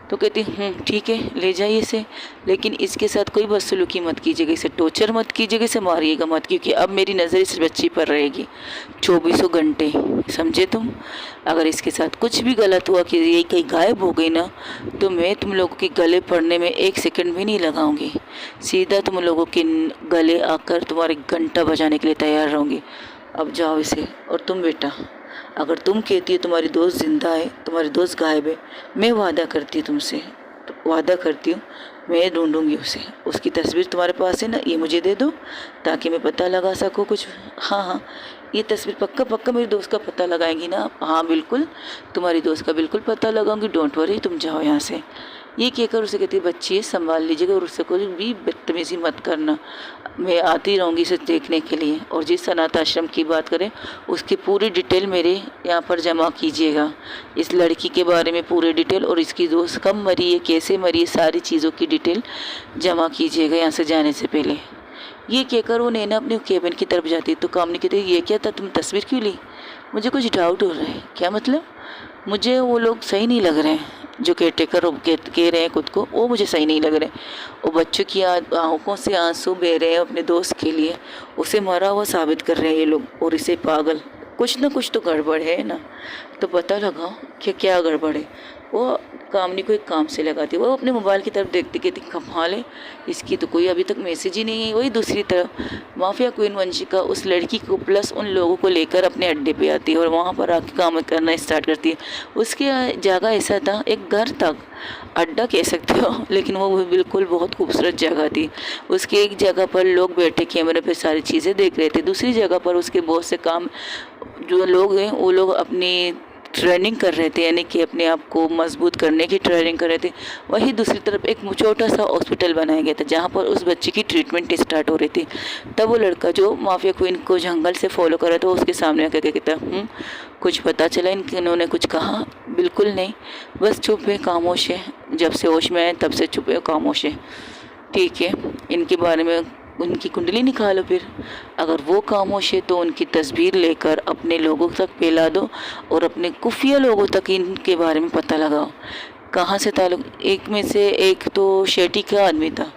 तो कहती ठीक है, ले जाइए इसे, लेकिन इसके साथ कोई बदसलूकी मत कीजिएगा, इसे टॉर्चर मत कीजिएगा, इसे मारिएगा मत, क्योंकि अब मेरी नज़र इस बच्ची पर रहेगी 24 घंटे, समझे तुम? अगर इसके साथ कुछ भी गलत हुआ कि ये कहीं गायब हो गई ना, तो मैं तुम लोगों के गले पड़ने में 1 सेकंड भी नहीं लगाऊंगी। सीधा तुम लोगों के गले आकर तुम्हारे घंटा बजाने के लिए तैयार रहूँगी। अब जाओ इसे। और तुम बेटा, अगर तुम कहती है तुम्हारी दोस्त जिंदा है, तुम्हारी दोस्त गायब है, मैं वादा करती हूँ तुमसे, तो वादा करती हूँ मैं ढूंढूंगी उसे। उसकी तस्वीर तुम्हारे पास है ना, ये मुझे दे दो ताकि मैं पता लगा सकूँ कुछ। हाँ हाँ, ये तस्वीर पक्का पक्का मेरी दोस्त का पता लगाएंगी ना? हाँ बिल्कुल, तुम्हारी दोस्त का बिल्कुल पता लगाऊंगी, डोंट वरी, तुम जाओ यहाँ से। ये कहकर उसे कहती है बच्ची संभाल लीजिएगा, और उससे कोई भी बदतमीजी मत करना, मैं आती रहूँगी इसे देखने के लिए। और जिस अनाथ आश्रम की बात करें, उसकी पूरी डिटेल मेरे यहाँ पर जमा कीजिएगा, इस लड़की के बारे में पूरी डिटेल, और इसकी दोस्त कब मरी है, कैसे मरी है, सारी चीज़ों की डिटेल जमा कीजिएगा यहाँ से जाने से पहले। ये कहकर वो नैना अपने केबिन की तरफ जाती है, तो कामनी कहती है ये क्या था, तुम तस्वीर क्यों ली? मुझे कुछ डाउट हो रहा है। क्या मतलब? मुझे वो लोग सही नहीं लग रहे हैं, जो केयरटेकर कह रहे हैं खुद को, वो मुझे सही नहीं लग रहे। वो बच्चों की आंखों से आंसू बह रहे हैं अपने दोस्त के लिए, उसे मरा हुआ साबित कर रहे हैं ये लोग, और इसे पागल। कुछ ना कुछ तो गड़बड़ है ना, तो पता लगाओ कि क्या गड़बड़ है। वो कामनी को एक काम से लगाती है, वो अपने मोबाइल की तरफ देखती, कहती कमाल है, इसकी तो कोई अभी तक मैसेज ही नहीं है। वही दूसरी तरफ माफिया क्वीन वंशिका उस लड़की को प्लस उन लोगों को लेकर अपने अड्डे पे आती है, और वहाँ पर आके काम करना स्टार्ट करती है। उसकी जगह ऐसा था, एक घर तक अड्डा कह सकते हो, लेकिन वो बिल्कुल बहुत खूबसूरत जगह थी। उसकी एक जगह पर लोग बैठे कैमरे पे सारी चीज़ें देख रहे थे, दूसरी जगह पर उसके बहुत से काम जो लोग हैं वो लोग अपनी ट्रेनिंग कर रहे थे, यानी कि अपने आप को मजबूत करने की ट्रेनिंग कर रहे थे। वहीं दूसरी तरफ एक छोटा सा हॉस्पिटल बनाया गया था, जहाँ पर उस बच्चे की ट्रीटमेंट स्टार्ट हो रही थी। तब वो लड़का जो माफिया क्वीन को जंगल से फॉलो कर रहा था, उसके सामने आकर कहता कुछ पता चला इन्होंने कुछ कहा? बिल्कुल नहीं, बस चुप है, खामोश है, जब से होश में आए तब से चुप है, खामोश है। ठीक है, इनके बारे में उनकी कुंडली निकालो फिर। अगर वो खामोश है तो उनकी तस्वीर लेकर अपने लोगों तक फैला दो, और अपने खुफिया लोगों तक इनके बारे में पता लगाओ कहाँ से ताल्लुक। एक में से एक तो शेट्टी का आदमी था।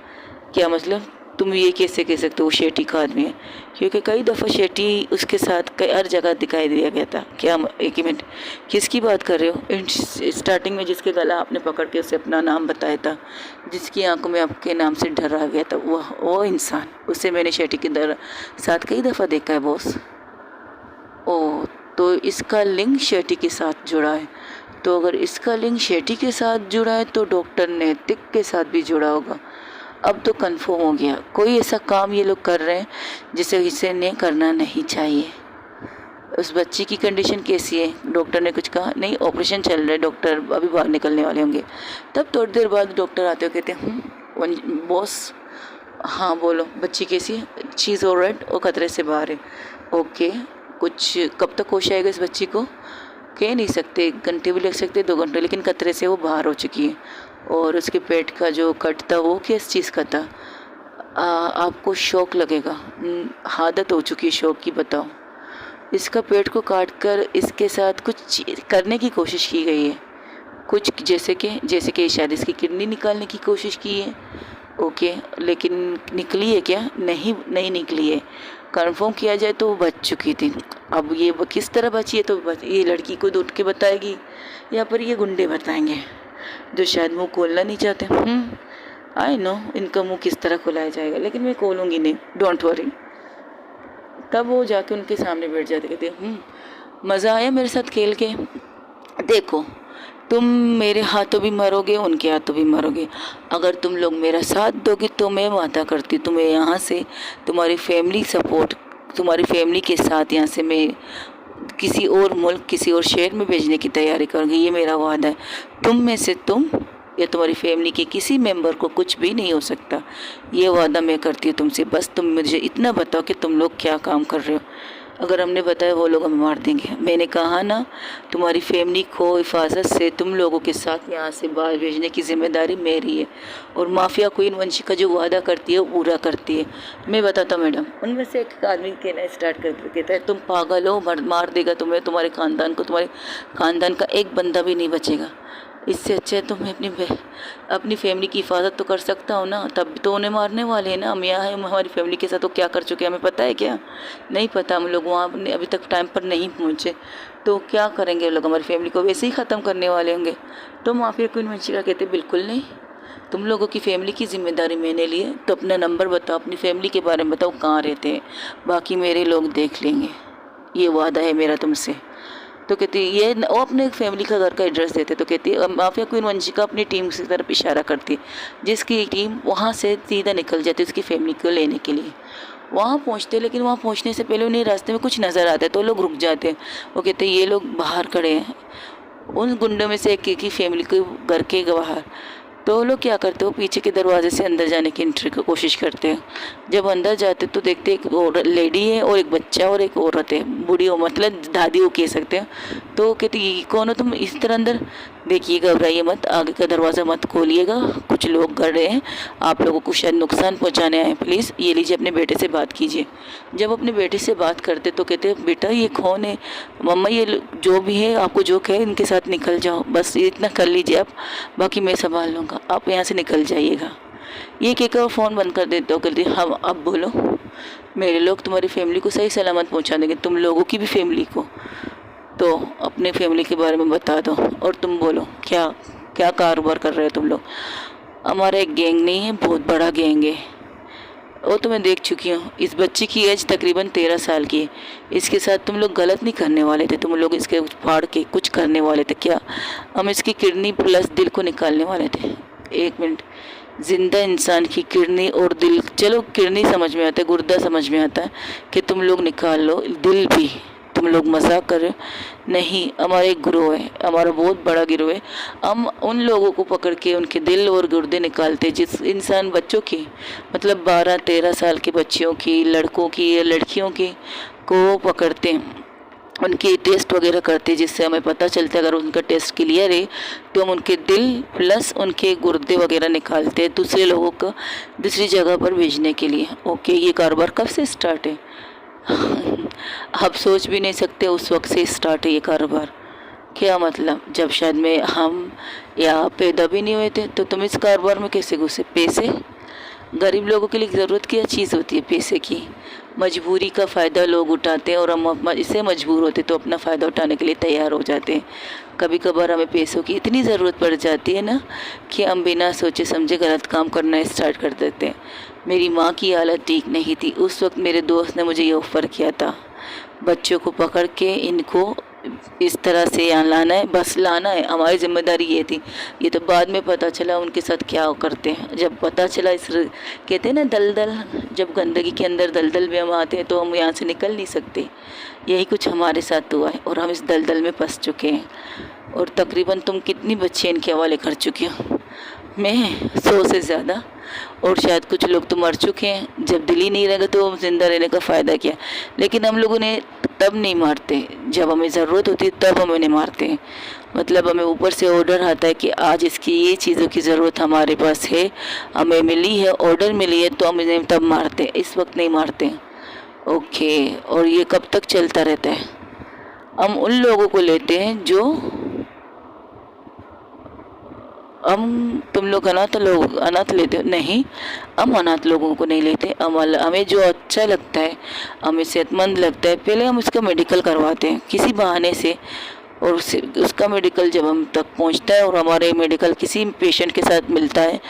क्या मतलब? तुम ये कैसे कह सकते हो वो शेट्टी का आदमी है? क्योंकि कई दफ़ा शेट्टी उसके साथ कई हर जगह दिखाई दिया गया था। क्या? एक ही मिनट, किसकी बात कर रहे हो? स्टार्टिंग में जिसके गला आपने पकड़ के उसे अपना नाम बताया था, जिसकी आंखों में आपके नाम से डर आ गया था, वो इंसान, उसे मैंने शेट्टी के साथ कई दफ़ा देखा है बॉस। ओ, तो इसका लिंक शेट्टी के साथ जुड़ा है। तो अगर इसका लिंक शेट्टी के साथ जुड़ा है तो डॉक्टर नैतिक के साथ भी जुड़ा होगा। अब तो कंफर्म हो गया, कोई ऐसा काम ये लोग कर रहे हैं जिसे इसे ने करना नहीं चाहिए। उस बच्ची की कंडीशन कैसी है? डॉक्टर ने कुछ कहा? नहीं, ऑपरेशन चल रहा है, डॉक्टर अभी बाहर निकलने वाले होंगे। तब थोड़ी देर बाद डॉक्टर आते हो कहते हैं बॉस, हाँ बोलो, बच्ची कैसी है? शी इज़ ऑलराइट, वो खतरे से बाहर है। ओके, कुछ कब तक होश आएगा इस बच्ची को? कह नहीं सकते, 1 घंटे भी लग सकते, 2 घंटे, लेकिन खतरे से वो बाहर हो चुकी है। और उसके पेट का जो कट था वो किस चीज़ का था? आपको शौक लगेगा, आदत हो चुकी है शौक की, बताओ। इसका पेट को काट कर इसके साथ कुछ करने की कोशिश की गई है, कुछ जैसे कि शायद इसकी किडनी निकालने की कोशिश की है। ओके, लेकिन निकली है क्या? नहीं निकली है। कंफर्म किया जाए तो वो बच चुकी थी। अब ये किस तरह बची है, तो ये लड़की खुद उठ के बताएगी या फिर ये गुंडे बताएंगे जो शायद मुंह खोलना नहीं चाहते। आई नो इनका मुंह किस तरह खुलाया जाएगा, लेकिन मैं खोलूँगी नहीं, डोंट वरी। तब वो जाके उनके सामने बैठ जाते, कहते मज़ा आया मेरे साथ खेल के, देखो तुम मेरे हाथों भी मरोगे, उनके हाथों भी मरोगे। अगर तुम लोग मेरा साथ दोगे तो मैं वादा करती हूँ तुम्हें यहाँ से तुम्हारी फैमिली के साथ यहाँ से मैं किसी और मुल्क, किसी और शहर में भेजने की तैयारी करूँगी। ये मेरा वादा है। तुम में से तुम या तुम्हारी फैमिली के किसी मेंबर को कुछ भी नहीं हो सकता। ये वादा मैं करती हूँ तुमसे। बस तुम मुझे इतना बताओ कि तुम लोग क्या काम कर रहे हो। अगर हमने बताया वो लोग हमें मार देंगे। मैंने कहा ना, तुम्हारी फैमिली को हिफाजत से तुम लोगों के साथ यहाँ से बाहर भेजने की जिम्मेदारी मेरी है। और माफिया क्वीन वंशिका जो वादा करती है वो पूरा करती है। मैं बताता हूँ मैडम, उनमें से एक आदमी कहना स्टार्ट कर कहता है तुम पागल हो, मार देगा तुम्हें, तुम्हारे ख़ानदान का एक बंदा भी नहीं बचेगा। इससे अच्छा है तुम्हें अपनी फैमिली की हिफाजत तो कर सकता हूँ ना। तब तो उन्हें मारने वाले हैं ना। हम यहाँ हैं, हमारी फैमिली के साथ तो क्या कर चुके हैं हमें पता है क्या? नहीं पता। हम लोग वहाँ अभी तक टाइम पर नहीं पहुँचे तो क्या करेंगे वो लोग? हमारी फैमिली को वैसे ही ख़त्म करने वाले होंगे। तो माफिया क्वीन वंशिका कहते बिल्कुल नहीं, तुम लोगों की फैमिली की जिम्मेदारी मैंने ली है। तो अपना नंबर बताओ, अपनी फैमिली के बारे में बताओ, कहाँ रहते हैं, बाकी मेरे लोग देख लेंगे। ये वादा है मेरा तुमसे। तो कहती है ये वो अपने फैमिली का घर का एड्रेस देते। तो कहती है माफिया क्वीन वंशिका अपनी टीम की तरफ इशारा करती है, जिसकी टीम वहाँ से सीधा निकल जाती है उसकी फैमिली को लेने के लिए। वहाँ पहुँचते, लेकिन वहाँ पहुँचने से पहले उन्हें रास्ते में कुछ नज़र आता है तो लोग रुक जाते हैं। वो कहते हैं ये लोग बाहर खड़े हैं। उन गुंडों में से एक की फैमिली के घर के बाहर। तो वो लोग क्या करते हो, पीछे के दरवाजे से अंदर जाने की एंट्री की कोशिश करते हैं। जब अंदर जाते तो देखते एक लेडी है और एक बच्चा और एक औरत है, बूढ़ी हो मतलब दादी वो कह सकते हैं। तो कहती ये कौन हो तुम इस तरह अंदर? देखिए घबराइए मत, आगे का दरवाज़ा मत खोलिएगा, कुछ लोग कर रहे हैं, आप लोगों को शायद नुकसान पहुंचाने आए हैं, प्लीज़ ये लीजिए अपने बेटे से बात कीजिए। जब अपने बेटे से बात करते तो कहते बेटा ये कौन है? मम्मा ये जो भी है आपको जो कहे इनके साथ निकल जाओ, बस इतना कर लीजिए आप, बाकी मैं संभाल लूँगा, आप यहाँ से निकल जाइएगा। ये कहकर फ़ोन बंद कर देते हो। कहती हम अब बोलो, मेरे लोग तुम्हारी फैमिली को सही सलामत पहुँचा देंगे, तुम लोगों की भी फैमिली को। तो अपने फैमिली के बारे में बता दो और तुम बोलो क्या क्या कारोबार कर रहे हो तुम लोग? हमारा एक गैंग नहीं है, बहुत बड़ा गैंग है, वो तो मैं देख चुकी हूँ। इस बच्ची की एज तकरीबन 13 साल की है। इसके साथ तुम लोग गलत नहीं करने वाले थे, तुम लोग इसके फाड़ के कुछ करने वाले थे क्या? हम इसकी किडनी प्लस दिल को निकालने वाले थे। एक मिनट, जिंदा इंसान की किडनी और दिल, चलो किडनी समझ में आता है, गुर्दा समझ में आता है कि तुम लोग निकाल लो, दिल भी तुम लोग मजाक कर रहे हो? नहीं, हमारा एक गिरोह है, हमारा बहुत बड़ा गिरोह है। हम उन लोगों को पकड़ के उनके दिल और गुर्दे निकालते जिस इंसान बच्चों की मतलब 12-13 साल के बच्चियों की, लड़कों की या लड़कियों की को पकड़ते हैं, उनके टेस्ट वगैरह करते, जिससे हमें पता चलता है अगर उनका टेस्ट क्लियर है तो हम उनके दिल प्लस उनके गुर्दे वगैरह निकालते हैं दूसरे लोगों को दूसरी जगह पर भेजने के लिए। ओके, ये कारोबार कब से स्टार्ट है? आप सोच भी नहीं सकते, उस वक्त से स्टार्ट है ये कारोबार। क्या मतलब? जब शायद हम या पैदा भी नहीं हुए थे तो तुम इस कारोबार में कैसे घुसे? पैसे, गरीब लोगों के लिए ज़रूरत की चीज़ होती है पैसे की, मजबूरी का फ़ायदा लोग उठाते हैं और हम इससे मजबूर होते तो अपना फ़ायदा उठाने के लिए तैयार हो जाते हैं। कभी कभार हमें पैसों की इतनी ज़रूरत पड़ जाती है ना कि हम बिना सोचे समझे गलत काम करना स्टार्ट कर देते हैं। मेरी माँ की हालत ठीक नहीं थी, उस वक्त मेरे दोस्त ने मुझे ये ऑफ़र किया था, बच्चों को पकड़ के इनको इस तरह से यहाँ लाना है, बस लाना है, हमारी जिम्मेदारी ये थी। ये तो बाद में पता चला उनके साथ क्या करते हैं। जब पता चला कहते हैं ना दलदल, जब गंदगी के अंदर दलदल में हम आते हैं तो हम यहाँ से निकल नहीं सकते। यही कुछ हमारे साथ हुआ है और हम इस दलदल में फंस चुके हैं। और तकरीबन तुम कितनी बच्चियाँ इनके हवाले कर चुकी हो? मैं 100 से ज़्यादा, और शायद कुछ लोग तो मर चुके हैं। जब दिल ही नहीं रहेगा तो ज़िंदा रहने का फ़ायदा क्या? लेकिन हम लोगों ने तब नहीं मारते जब हमें ज़रूरत होती है, तब हमें नहीं मारते। मतलब हमें ऊपर से ऑर्डर आता है कि आज इसकी ये चीज़ों की ज़रूरत हमारे पास है, हमें मिली है, ऑर्डर मिली है, तो हम इन्हें तब मारते, इस वक्त नहीं मारते। ओके, और ये कब तक चलता रहता है? हम उन लोगों को लेते हैं जो हम तुम लोग अनाथ लेते हो नहीं, हम अनाथ लोगों को नहीं लेते। हमें जो अच्छा लगता है, हमें सेहतमंद लगता है, पहले हम उसका मेडिकल करवाते हैं किसी बहाने से, और उसका मेडिकल जब हम तक पहुंचता है और हमारे मेडिकल किसी पेशेंट के साथ मिलता है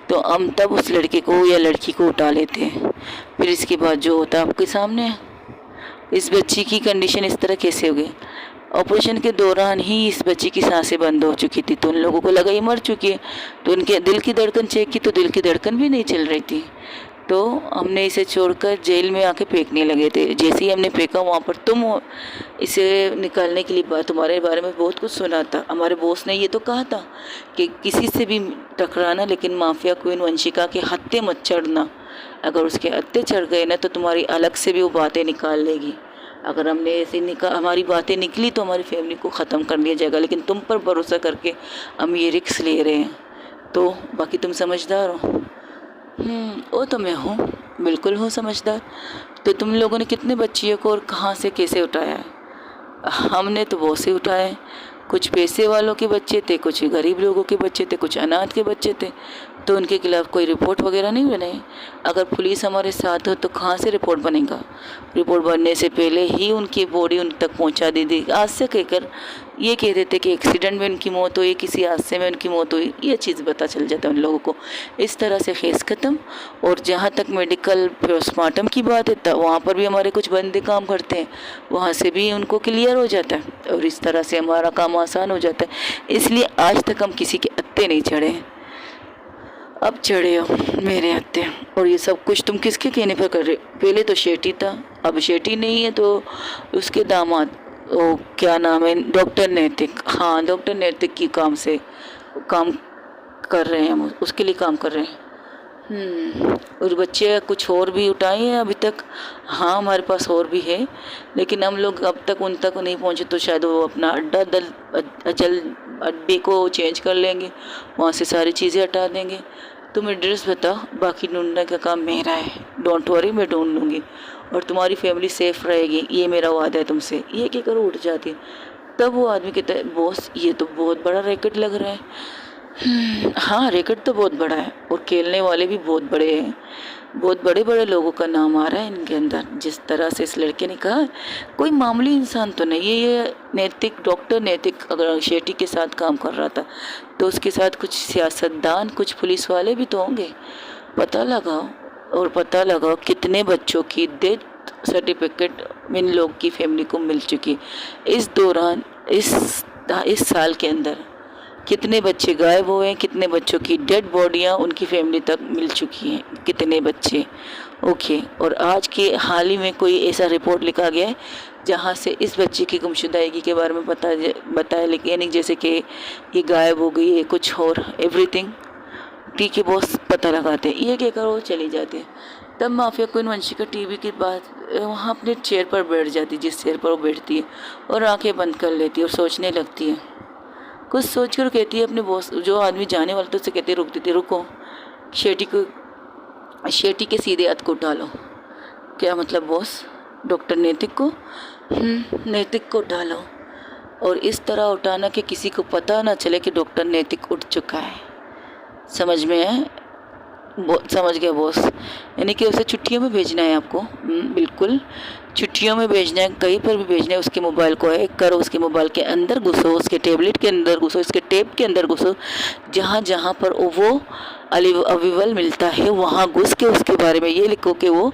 तो हम तब उस लड़के को या लड़की को उठा लेते हैं। फिर इसके बाद जो होता है आपके सामने है। इस बच्ची की कंडीशन इस तरह कैसे हो गई? ऑपरेशन के दौरान ही इस बच्ची की सांसें बंद हो चुकी थी, तो उन लोगों को लगा ये मर चुकी है। तो उनके दिल की धड़कन चेक की तो दिल की धड़कन भी नहीं चल रही थी। तो हमने इसे छोड़कर जेल में आके फेंकने लगे थे। जैसे ही हमने फेंका वहाँ पर तुम इसे निकालने के लिए तुम्हारे बारे में बहुत कुछ सुना था। हमारे बॉस ने ये तो कहा था कि किसी से भी टकराना, लेकिन माफिया क्वीन वंशिका के हत्थे मत चढ़ना। अगर उसके हत्थे चढ़ गए ना तो तुम्हारी अलग से भी वो बातें निकाल लेगी। अगर हमने ऐसे हमारी बातें निकली तो हमारी फैमिली को ख़त्म कर दिया जाएगा। लेकिन तुम पर भरोसा करके हम ये रिस्क ले रहे हैं। तो बाकी तुम समझदार हो। वो तो मैं हूँ, बिल्कुल हूँ समझदार। तो तुम लोगों ने कितने बच्चियों को और कहाँ से कैसे उठाया है? हमने तो बहुत से उठाए। कुछ पैसे वालों के बच्चे थे, कुछ गरीब लोगों के बच्चे थे, कुछ अनाथ के बच्चे थे। तो उनके खिलाफ़ कोई रिपोर्ट वगैरह नहीं बनाई। अगर पुलिस हमारे साथ हो तो कहाँ से रिपोर्ट बनेगा? रिपोर्ट बनने से पहले ही उनकी बॉडी उन तक पहुँचा दी थी। आज से कहकर ये कह देते कि एक्सीडेंट में उनकी मौत हुई, किसी हादसे में उनकी मौत हुई, ये चीज़ पता चल जाता है उन लोगों को। इस तरह से केस ख़त्म। और जहाँ तक मेडिकल पोस्टमार्टम की बात है तब वहाँ पर भी हमारे कुछ बंदे काम करते हैं, वहाँ से भी उनको क्लियर हो जाता है और इस तरह से हमारा काम आसान हो जाता है। इसलिए आज तक हम किसी के हत्थे नहीं चढ़े हैं। अब चढ़े हो मेरे हत्थे। और ये सब कुछ तुम किसके कहने पर कर रहे हो? पहले तो शेट्टी था, अब शेट्टी नहीं है तो उसके दामाद, ओ क्या नाम है, डॉक्टर नैतिक। हाँ, डॉक्टर नैतिक की काम कर रहे हैं हम, उसके लिए काम कर रहे हैं। और बच्चे कुछ और भी उठाए हैं अभी तक? हाँ, हमारे पास और भी है, लेकिन हम लोग अब तक उन तक नहीं पहुँचे तो शायद वो अपना अड्डे को चेंज कर लेंगे, वहाँ से सारी चीज़ें हटा देंगे। तुम एड्रेस बताओ, बाकी ढूंढने का काम मेरा है। डोंट वरी, मैं ढूंढ लूँगी और तुम्हारी फैमिली सेफ रहेगी, ये मेरा वादा है तुमसे। ये क्या करो, उठ जाती। तब वो आदमी कहता है, बॉस ये तो बहुत बड़ा रैकेट लग रहा है। हाँ, रैकेट तो बहुत बड़ा है और खेलने वाले भी बहुत बड़े हैं। बहुत बड़े बड़े लोगों का नाम आ रहा है इनके अंदर। जिस तरह से इस लड़के ने कहा, कोई मामूली इंसान तो नहीं है ये। नैतिक, डॉक्टर नैतिक अगर शेट्टी के साथ काम कर रहा था तो उसके साथ कुछ सियासतदान, कुछ पुलिस वाले भी तो होंगे। पता लगाओ और पता लगाओ कितने बच्चों की डेथ सर्टिफिकेट इन लोग की फैमिली को मिल चुकी। इस दौरान इस साल के अंदर कितने बच्चे गायब हुए हैं, कितने बच्चों की डेड बॉडियां उनकी फैमिली तक मिल चुकी हैं, कितने बच्चे। ओके, और आज के हाल ही में कोई ऐसा रिपोर्ट लिखा गया है जहां से इस बच्चे की गुमशुदगी के बारे में बताया, लेकिन यानी जैसे कि ये गायब हो गई है कुछ और, एवरीथिंग। ठीक है बॉस, पता लगाते हैं। ये क्या करो, चली जाते हैं। तब माफिया क्वीन वंशिका टीवी के बाद वहाँ अपने चेयर पर बैठ जाती, जिस चेयर पर वो बैठती है, और आंखें बंद कर लेती है और सोचने लगती है। कुछ सोच कर कहती है अपने बॉस, जो आदमी जाने वाला था उससे कहती है, रुकती थी, रुको, शेट्टी के सीधे हाथ को उठा लो। क्या मतलब बॉस? डॉक्टर नैतिक को? नैतिक को उठा लो, और इस तरह उठाना कि किसी को पता ना चले कि डॉक्टर नैतिक उठ चुका है। समझ में है? समझ गया बॉस। यानी कि उसे छुट्टियों में भेजना है आपको। बिल्कुल, छुट्टियों में भेजना है, कहीं पर भी भेजना है। उसके मोबाइल को हैक करो, उसके मोबाइल के अंदर घुसो, उसके टैबलेट के अंदर घुसो, इसके टेप के अंदर घुसो, जहाँ जहाँ पर वो अवेलेबल मिलता है वहाँ घुस के उसके बारे में ये लिखो कि वो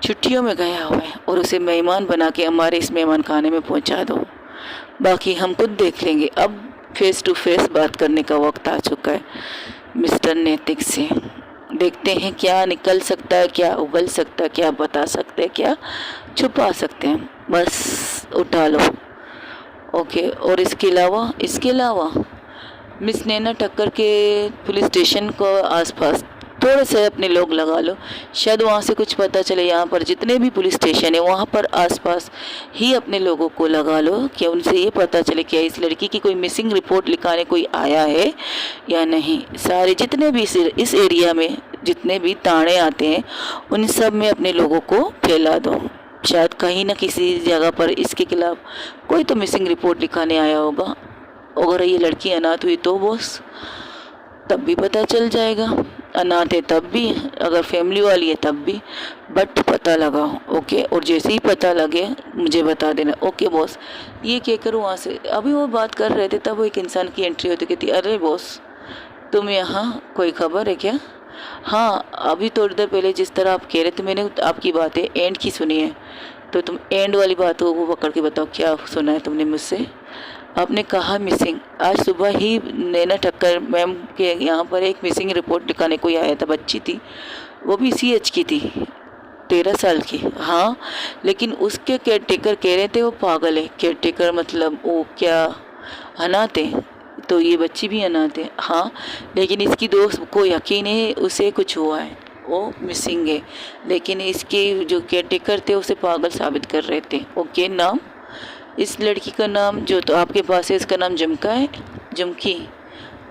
छुट्टियों में गया हुआ है, और उसे मेहमान बना के हमारे इस मेहमान खाने में पहुँचा दो। बाकी हम खुद देख लेंगे। अब फेस टू फेस बात करने का वक्त आ चुका है मिस्टर नैतिक से। देखते हैं क्या निकल सकता है, क्या उगल सकता है, क्या बता सकते हैं, क्या छुपा सकते हैं। बस उठा लो। ओके, और इसके अलावा मिस नैना टक्कर के पुलिस स्टेशन को आसपास थोड़े से अपने लोग लगा लो, शायद वहाँ से कुछ पता चले। यहाँ पर जितने भी पुलिस स्टेशन है वहाँ पर आसपास ही अपने लोगों को लगा लो कि उनसे ये पता चले कि इस लड़की की कोई मिसिंग रिपोर्ट लिखाने कोई आया है या नहीं। सारे जितने भी इस एरिया में जितने भी ताड़े आते हैं उन सब में अपने लोगों को फैला दो। शायद कहीं ना किसी जगह पर इसके खिलाफ कोई तो मिसिंग रिपोर्ट लिखाने आया होगा। अगर ये लड़की अनाथ हुई तो बॉस तब भी पता चल जाएगा, अनाथ है तब भी, अगर फैमिली वाली है तब भी, बट पता लगाओ। ओके, और जैसे ही पता लगे मुझे बता देना। Okay boss. ये कहकर वहाँ से अभी वो बात कर रहे थे, तब वो एक इंसान की एंट्री होती कहती, अरे बॉस तुम यहाँ, कोई खबर है क्या? हाँ, अभी थोड़ी देर पहले जिस तरह आप कह रहे थे मैंने आपकी बातें एंड की सुनी है, तो तुम एंड वाली बातों को पकड़ के बताओ, क्या सुना है तुमने मुझसे? आपने कहा मिसिंग। आज सुबह ही नैना ठक्कर मैम के यहाँ पर एक मिसिंग रिपोर्ट लिखाने कोई आया था, बच्ची थी, वो भी CH की थी, 13 साल की। हाँ, लेकिन उसके केयर टेकर कह रहे थे वो पागल है। केयर टेकर मतलब वो क्या, अनाथ है? तो ये बच्ची भी अनाथ है। हाँ, लेकिन इसकी दोस्त को यकीन है उसे कुछ हुआ है, वो मिसिंग है, लेकिन इसके जो केयर टेकर थे उसे पागल साबित कर रहे थे। ओके, नाम इस लड़की का नाम जो तो आपके पास है, इसका नाम झुमका है, झुमकी।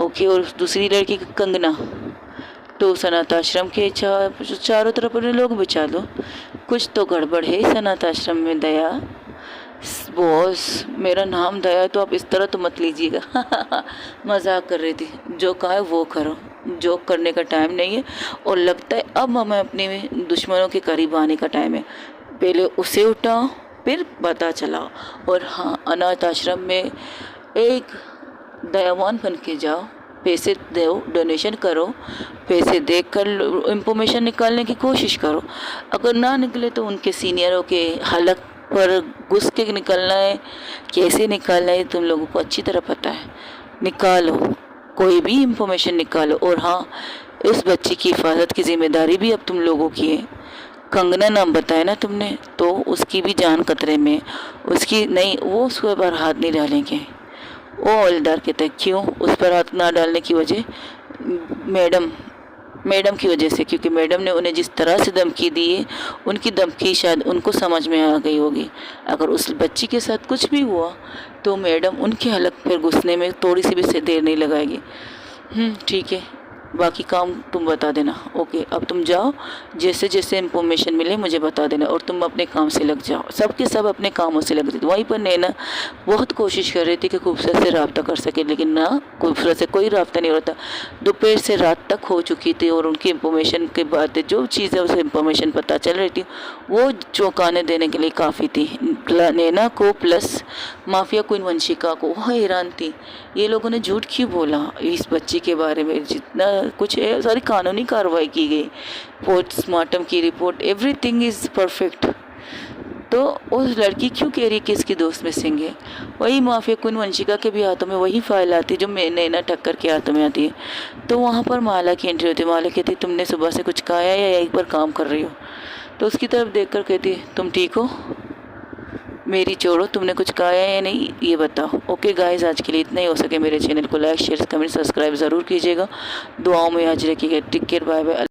ओके, और दूसरी लड़की का कंगना। तो उस अनाथ आश्रम के चारों तरफ उन्हें लोग बचा लो, कुछ तो गड़बड़ है इस अनाथ आश्रम में। दया बॉस, मेरा नाम दया, तो आप इस तरह तो मत लीजिएगा। मजाक कर रही थी, जो कहा है वो करो, जोक करने का टाइम नहीं है। और लगता है अब हमें अपने दुश्मनों के करीब आने का टाइम है, पहले उसे उठाओ फिर पता चला। और हाँ, अनाथ आश्रम में एक दयावान बन के जाओ, पैसे दो, डोनेशन करो, पैसे देकर इंफॉर्मेशन निकालने की कोशिश करो। अगर ना निकले तो उनके सीनियरों के हलक पर घुस के निकलना है, कैसे निकालना है तुम लोगों को अच्छी तरह पता है। निकालो, कोई भी इंफॉर्मेशन निकालो। और हाँ, उस बच्ची की हिफाजत की जिम्मेदारी भी अब तुम लोगों की है। कंगना नाम बताया ना तुमने, तो उसकी भी जान खतरे में, उसकी नहीं, वो उसके पर हाथ नहीं डालेंगे। वो हवलदार कहते हैं, क्यों उस पर हाथ ना डालने की वजह? मैडम की वजह से, क्योंकि मैडम ने उन्हें जिस तरह से धमकी दी है, उनकी धमकी शायद उनको समझ में आ गई होगी। अगर उस बच्ची के साथ कुछ भी हुआ तो मैडम उनके हलक पर घुसने में थोड़ी सी भी देर नहीं लगाएगी। ठीक है, बाकी काम तुम बता देना। ओके, अब तुम जाओ, जैसे जैसे इंफॉर्मेशन मिले मुझे बता देना, और तुम अपने काम से लग जाओ। सबके सब अपने कामों से लग रहे। वहीं पर नैना बहुत कोशिश कर रही थी कि खूबसूरत से रब्ता कर सके, लेकिन ना, खूबसूरत से कोई रब्ता नहीं होता। दोपहर से रात तक हो चुकी थी, और उनकी इंफॉर्मेशन की बातें, जो चीज़ें उसे इंफॉर्मेशन पता चल रही थी, वो चौंकाने देने के लिए काफ़ी थी। नैना को प्लस माफिया क्वीन वंशिका को। वो हैरान थी, ये लोगों ने झूठ क्यों बोला इस बच्ची के बारे में? जितना कुछ है सारी कानूनी कार्रवाई की गई, पोस्टमार्टम की रिपोर्ट, एवरीथिंग इज़ परफेक्ट। तो उस लड़की क्यों कह रही है कि इसकी दोस्त मिसिंग है? वही माफिया क्वीन वंशिका के भी हाथों में वही फाइल आती है जो नैना ठक्कर के हाथों में आती है। तो वहाँ पर माला की एंट्री होती है। माला कहती, तुमने सुबह से कुछ कहा है या एक बार काम कर रही हो? तो उसकी तरफ देख कर कहती, तुम ठीक हो? मेरी छोड़ो, तुमने कुछ कहा है या नहीं ये बताओ। ओके गाइस, आज के लिए इतना ही। हो सके मेरे चैनल को लाइक, शेयर, कमेंट, सब्सक्राइब ज़रूर कीजिएगा। दुआओं में याद रखिएगा। Take care, bye bye.